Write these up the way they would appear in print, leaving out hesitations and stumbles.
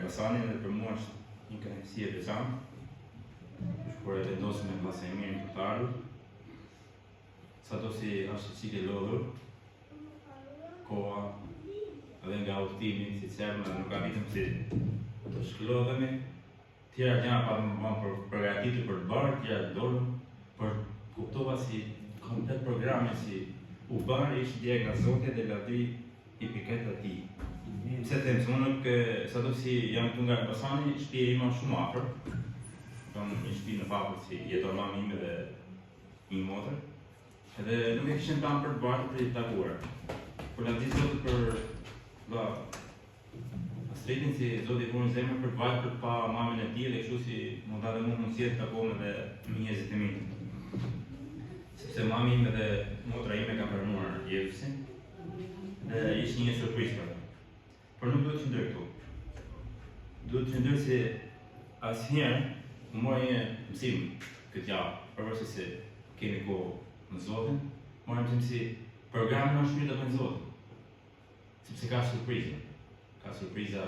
Elbasanit dhe për mua është një kënaqësi e veçantë. Kur e vendosëm me Vlla Sajmirin për të ardhur, sado si është çike lodhur, koha edhe nga udhtimi, si sermë, nuk arritëm si të shklodhemi, tjera gjëra pa më përgatitur për të bërë, tjera të dolën, por kuptova si komplet programi si u bërë ishte direkt nga Zoti dhe lavdi i piket atij. Pse them se unë nuk sado si jam këtu nga Elbasani, shtëpia ime është shumë afër. Kam një shtëpi në Papër si jeton mama ime dhe një motër. Edhe nuk e kishin plan për të bërë për të takuar. Por lavdi Zotit për Astritin si Zoti punon në zemër për të vajtë për të pa mamën e tij dhe kështu si mund ta dhe mund mundësia të takojmë edhe njerëzit e mi. Sepse mami ime dhe motra ime ka pranuar Jezusin dhe ishte një surprizë për ta. Por nuk duhet të qëndroj këtu. Duhet të qëndroj se asnjëherë më mori një mësim këtë javë, përveçse se kemi kohë në Zotin, mori mësim si programi në shpirtin e Zotit. Sepse ka surprizë. Ka surpriza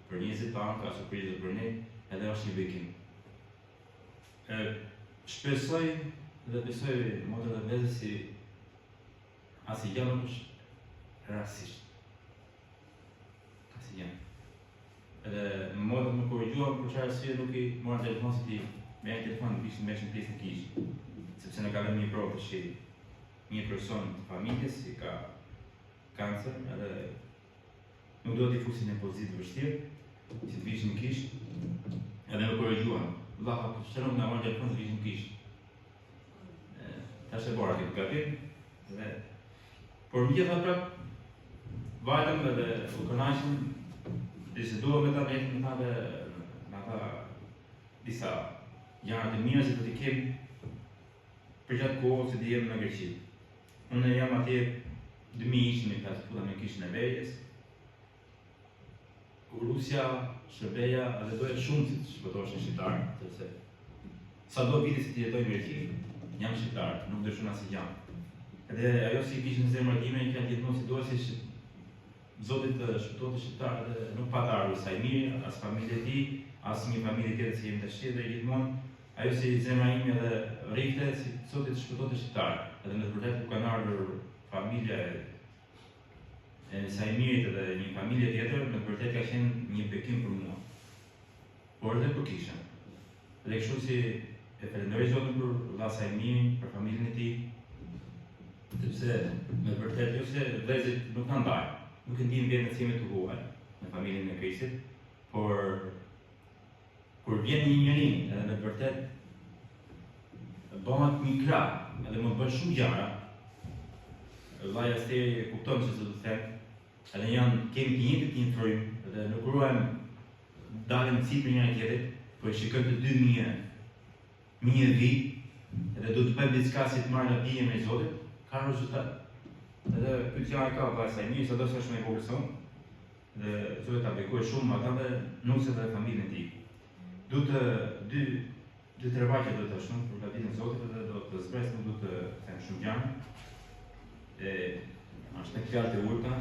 për njerëzit tanë, ka surpriza për ne, edhe është një bekim. Shpresoj dhe besoj motra dhe vëllezër si asnjë gjë nuk është rastësisht. Edhe më modët më korrigjuam për çfarë arsye nuk i morën telefon se ti me një telefon në pjesën në kishë. Sepse në ka dhënë një provë që një person të familjes si ka kancer edhe nuk do t'i fusin në pozitë të vështirë, si të vishë në kishë, edhe më korrigjuam. Vlla, po çfarë nuk na morën telefon se vishë në kishë. Tash e bora këtë gabim dhe por megjithatë vajtëm edhe u kënaqëm. Se duhet me ta vetëm në ata disa gjëra të mira që do t'i kemi për gjatë kohës që jemi në Greqi. Unë jam atje 2000 me klasë futa me kishën e Berjes. Rusja, Shërbeja, edhe dohet shumë si të shpëtoshin shqiptarë, sepse sado vite si të jetoj në Greqi, jam shqiptar, nuk dëshon asnjë gjë. Edhe ajo si kishën në zemrën time, i kanë gjithmonë si duhet si Zoti të shpëtojë shqiptarët dhe nuk pa të ardhur Sajmiri, as familja e tij, as një familje tjetër që jemi tash dhe gjithmonë ajo si zemra ime dhe rrifte si Zoti të shpëtojë shqiptarët. Edhe në të vërtetë ku kanë ardhur familja e Sajmirit dhe një familje tjetër, në të vërtetë ka qenë një bekim për mua. Por edhe për kishën. Dhe kështu si e falenderoj Zotin për vlla Sajmirin, për familjen e tij, sepse në të vërtetë jo se vëllezërit nuk kanë ndajë. Nuk e ndijmë vetëm si me të huaj në familjen e Krishtit, por kur vjen një njeri edhe në të vërtetë bëhet një krah, edhe mund të bësh shumë gjëra. Vllaja Asteri kupton se do të them, edhe kemi të njëjtit influim, edhe nuk ruajmë dalim sipër njëri tjetrit, por e shikojmë të dy një vit, edhe do të bëjmë diçka si të marrë nga bie me Zotin, ka rezultat. Edhe këtë gjë ka vllai Sajmiri, sado se është me person, dhe Zoti ta bekojë shumë ata dhe nusët dhe familjen e tij. Dy trebaqe do të shkon për gatitën e Zotit dhe do të zbres, nuk do të them shumë gjëra. Është tek fjalët e urta,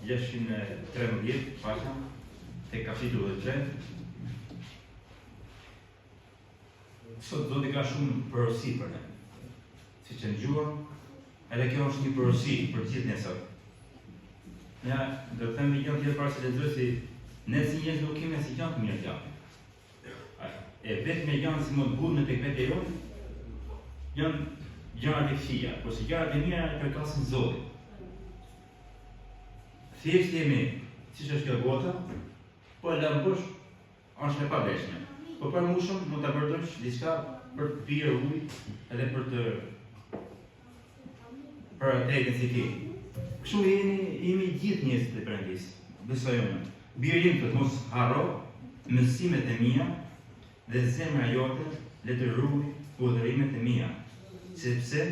613 pasha, tek kapitulli 3. Sot Zoti ka shumë porosi për ne. Siç e dëgjuam, edhe kjo është një porosi për gjithë ne sot. Ne do të them një gjë tjetër para se lexoj si ne si njerëz nuk kemi asnjë gjë të mirë të japim. E vetëm gjëra si mund të bëhen tek vetë jonë janë gjëra të këqija, por si gjërat e mira i përkasin Zotit. Thjesht jemi, siç është kjo bota, po e lëm poshtë, është e paveshme. Po për mushëm mund ta përdorësh diçka për të pirë ujë edhe për atë si ti. Kështu jemi gjithë njerëzit e Perëndis. Besoj unë. Birin të mos harro mësimet e mia dhe zemra jote le të ruaj udhërimet e mia, sepse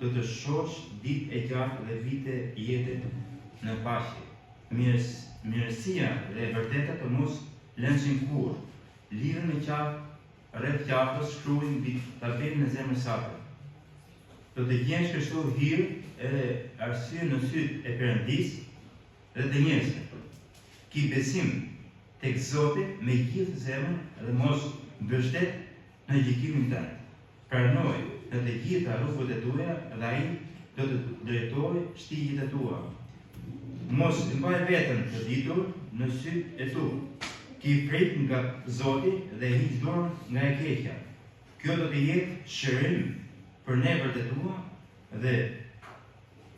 do të shohësh ditë e gjatë dhe vite jete në paqe. Mirësia dhe e vërteta të mos lëndshin kurrë. Lidhen me qafë rreth qafës, shkruajnë mbi tabelën e zemrës sate. Do të gjensh kështu hir edhe arsye në sytë e Perëndis dhe të njerëzve. Ki besim tek Zoti me gjithë zemrën dhe mos mbështet në gjykimin tënd. Pranoj në të gjitha rrugët e tua dhe ai do të drejtojë shtigjet e tua. Mos mbaj veten të ditur në sytë e tu. Ki prit nga Zoti dhe hiq dorën nga e keqja. Kjo do të jetë shërim për neprat e tua dhe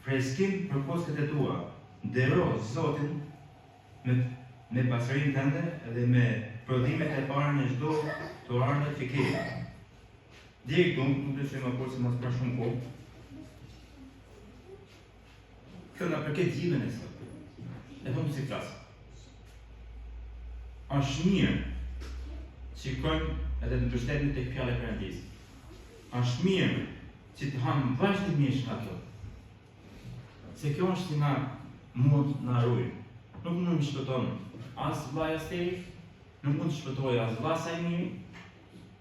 freskim për kostet e tua. Ndero Zotin me pasurinë tënde dhe me prodhimet e para në çdo të ardhmë që ke. Deri këtu, nuk do të shojmë por se mos pra shumë kohë. Kjo na përket gjithën e sot. E vëmë si flas. Është mirë shikojmë edhe të mbështetemi tek fjala e Perëndis. Është mirë që të ham vazhdimisht nga kjo. Se kjo është si na mund na ruaj. Nuk mund të shpëton as vllaja steri, nuk mund të shpëtoj as vllasa i mirë,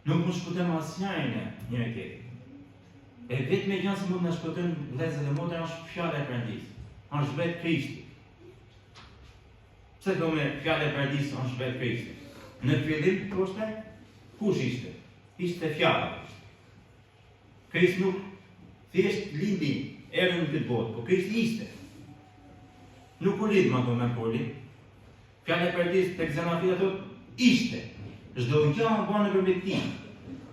nuk mund të shpëtojmë asnjërin njëri tjetrin. E vetëm gjë që mund të na shpëtojnë vëllezër dhe motra është fjala e Perëndis. Është vetë Krishti. Pse do me fjala e Perëndis është vetë Krishti? Në fillim thoshte, kush ishte? Ishte fjala. Krishti nuk thjesht lindi erdhi në këtë botë, por Krishti ishte. Nuk u lidh me ato me poli. Fjala e Perëndis tek Zanafila thotë ishte. Çdo gjë u bën nëpërmjet tij.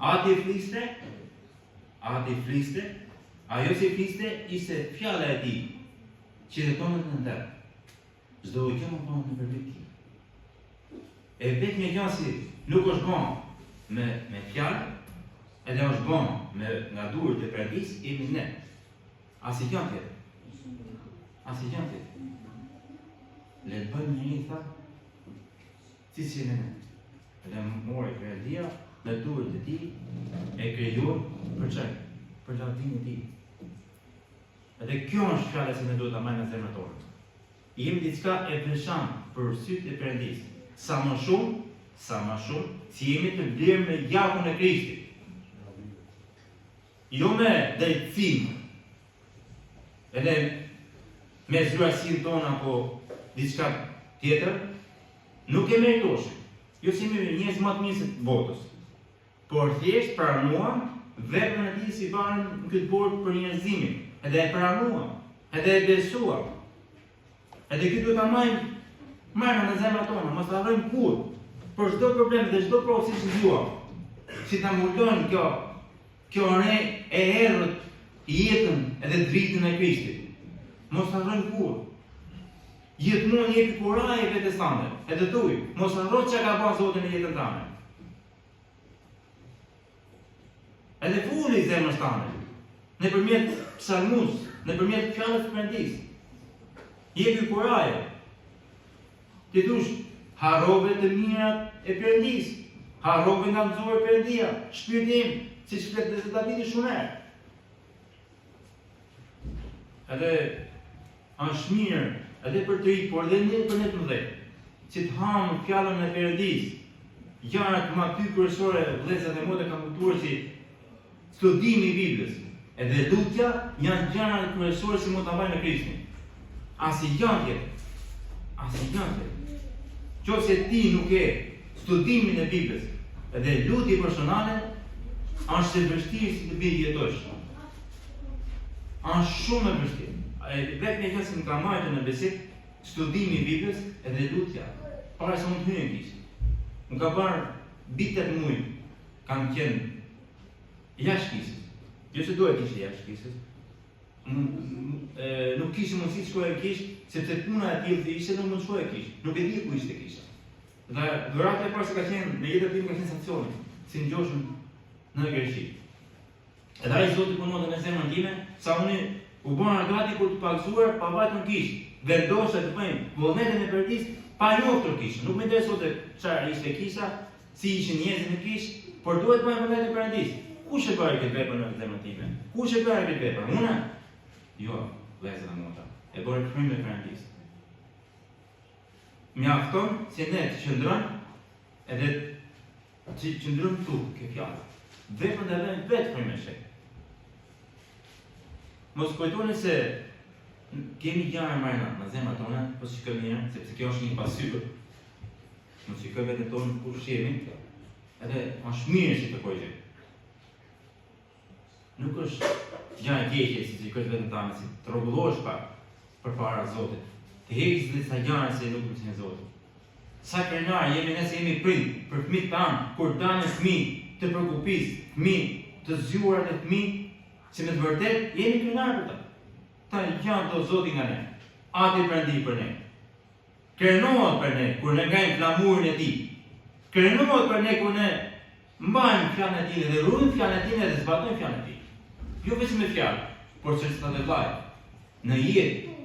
Ati fliste, ajo që fliste ishte fjala e tij, që jeton në ndër. Çdo gjë u bën nëpërmjet tij. E vetëm gjë që nuk është bën me fjalë, edhe është bën nga duart e Perëndis, jemi ne. Asnjë gjë tjetër. Asnjë gjë tjetër. Le të bëjmë një tha, si ne. Dhe mori Perëndia në duart e tij e krijoi për çaj, për lavdinë e tij. Edhe kjo është fjala që ne duhet ta marrim në zemrën tonë. Jemi diçka e veçantë për sytë e Perëndis. Sa më shumë, si jemi të blerë me gjakun e Krishtit. Jo me drejtësim, edhe me zgjuarsinë tonë apo diçka tjetër, nuk e meritosh. Jo si njerëz më të mirë të botës. Por thjesht pranuam veprën e tij si varën në këtë botë për njerëzimin. Edhe e pranuam, edhe e besuam. Edhe këtë duhet ta marrim në zemrat tona, mos ta harrojmë kurrë. Për çdo problem dhe çdo provë siç dëgjuam. Si ta mbulojmë kjo re e errët jetën edhe dritën e Krishtit. Mos ta harrojmë kurrë. Gjithmonë jepi kuraj vetes tande, edhe thuj, mos harro çka ka bën Zoti në jetën tënde. Edhe fuli zemrën tënde, nëpërmjet psalmus, nëpërmjet fjalës së Perëndis. Jepi kuraj. Ti thush, harrove të mirat e Perëndis, harrove nga mësuar Perëndia, shpirti im, siç flet dhe Davidi shumë herë. Edhe është mirë edhe për të i, por edhe një për ne të mëdhenj, që të hamë fjallën e Perëndis, gjërat më aty kryesore, vëllezër dhe motra kanë kuptuar si studimi i Biblës, edhe lutja janë gjërat kryesore që mund ta bëjmë me Krishtin. Asnjë gjë tjetër. Qofse ti nuk e studimin e Biblës, edhe lutje personale, është e vështirë si të bëj jetosh. Është shumë e vështirë. Vetëm e që më ka marrë në besim, studimi i Biblës edhe lutja, para se unë të hyjë në kishë. Më ka bërë bitet mujë, kam qenë jashtë kishës. Jo se duhet ishte jashtë kishës. Nuk kishë mundësi të shkoj në kishë, sepse puna e tillë ishte nuk mund të shkoj në kishë. Nuk e di ku ishte kisha. Dhe dhurata e parë që ka qenë në jetën time ka qenë sanksioni, si ngjoshëm në Greqi. Edhe ai Zoti punon në zemrën time, sa unë u bëna gati për të pagzuar pa vajtur kishë. Vendosja të bëjmë vullnetin e Perëndis pa njohur kishë. Nuk më interesonte çfarë ishte kisha, si ishin njerëzit në kishë, por duhet të bëjmë vullnetin e Perëndis. Kush e bëri këtë vepër në zemrën time? Kush e bëri këtë vepër? Unë? Jo, vëllezër dhe motra. E bëri frymë e Perëndis. Mjafton se ne të qëndrojmë edhe të qëndrojmë këtu, ke fjalë. Veprën e vëmë vetë frymë e shek. Mos kujtoni se kemi gjëra marrëna në zemrat tona, po shikojmë mirë, sepse kjo është një pasqyrë. Mos shikoj vetën tonë kush jemi, edhe është mirë që të kujtoj. Nuk është gjë e keqe si të shikosh vetën tani, si të rregullohesh pak përpara Zotit. Të heqësh disa gjëra se nuk pëlqen Zoti. Sa krenar jemi nëse jemi prind për fëmijët tanë, kur dalin fëmijë të përkupis, fëmijë të zgjuar dhe fëmijë që me të vërtet jemi krenar për ta. Ta janë të Zoti nga ne. Ati prandi për ne. Krenohet për ne kur ne ngajmë flamurin e tij. Krenohet për ne kur ne mbajmë fjalën e tij dhe ruajmë fjalën e tij dhe zbatojmë fjalën e tij. Jo vetëm me fjalë, por që të të vllaj. Në jetë,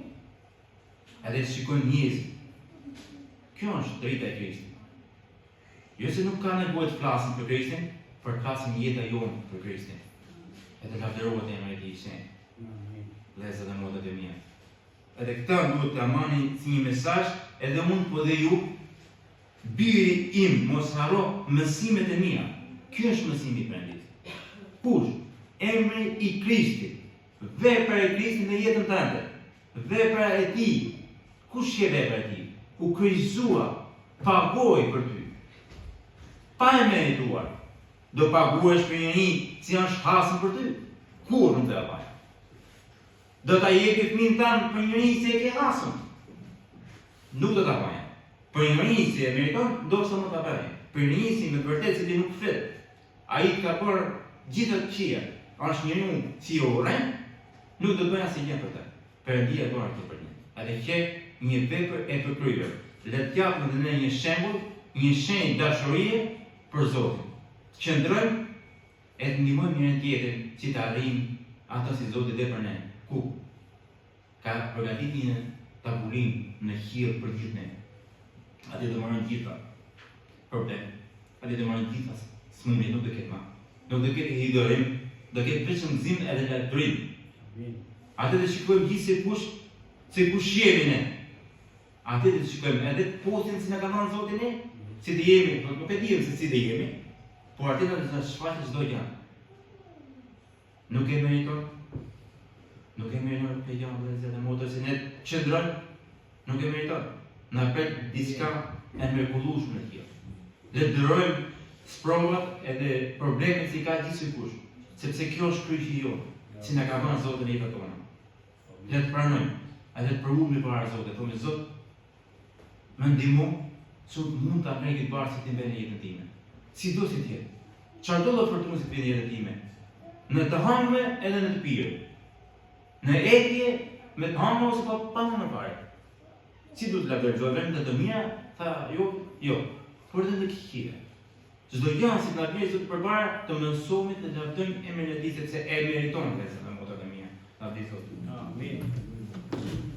edhe të shikojnë njerëzit. Kjo është drejta e Krishtit. Jo se nuk ka nevojë të flasim për Krishtin, por të flasim jeta jonë për Krishtin. Edhe lavdërohet emri i Tij i shenjtë. Vëllezër dhe motra e mia. Edhe këtë duhet ta marrni si një mesazh, edhe unë po dhe ju, biri im, mos harro mësimet e mia. Ky është mësimi i Perëndis. Kush? Emri i Krishtit. Vepra e Krishtit në jetën tënde. Vepra e Tij. Kush je vepra e Tij? U kryqëzua, pagoi për ty. Pa e merituar. Do paguash për një që janë shkasën për ty. Kur nuk do ta bëj? Do ta jepi fëmin tanë për një që e ke hasën. Nuk do ta bëj. Për një që e meriton, do të mos ta bëj. Për një që me vërtet se ti nuk flet. Ai ka por gjithë të këqija. Është njeriu si urren, nuk do të bëj asnjë gjë për të. Perëndia do të për një. Edhe që një vepër e përkryer. Le të japim edhe ne një shembull, një shenjë dashurie për Zotin. Qëndrojmë e të ndihmojmë njërin tjetrin që të arrijmë ato si Zoti dhe për ne. Ku? Ka përgatitur një tabullin në qiell për gjithë ne. Atë do marrën gjitha problem. Atë do marrën gjitha smundje, nuk do ketë më. Nuk do ketë hidorim, do ketë vetëm gëzim edhe lavdërim. Atë do shikojmë gjithë se kush jemi ne. Atë do shikojmë edhe postin që na ka dhënë Zoti ne, si të jemi, nuk e dim se si të jemi, por atë do të shfaqet çdo gjë. Nuk e meriton. Nuk e meriton të jam vëllezër dhe motra se ne qëndrojmë, nuk e meriton. Na pret diçka e mrekullueshme në kjo. Le të ndrojmë sprovat edhe problemet që ka gjithçekush, sepse kjo është kryqi jonë, që na ka dhënë Zoti në jetën tonë. Le të pranojmë, edhe të provojmë para Zotit, thonë Zot, më ndihmo, sot mund ta merr këtë barë si ti bën në jetën time. Si do si të jetë. Çfarë do të fortunë si të bën në jetën time? Në të hënë edhe në të pirë. Në etje me të hënë ose pa në fare. Si duhet të lavdëroj vetëm të mira, tha jo, por edhe të këqija. Çdo gjë që na vjen Zoti përpara, të mësojmë të lavdërojmë emrin e Tij sepse e meriton vëllezër dhe motra e mia. Ta di Zoti. Amin.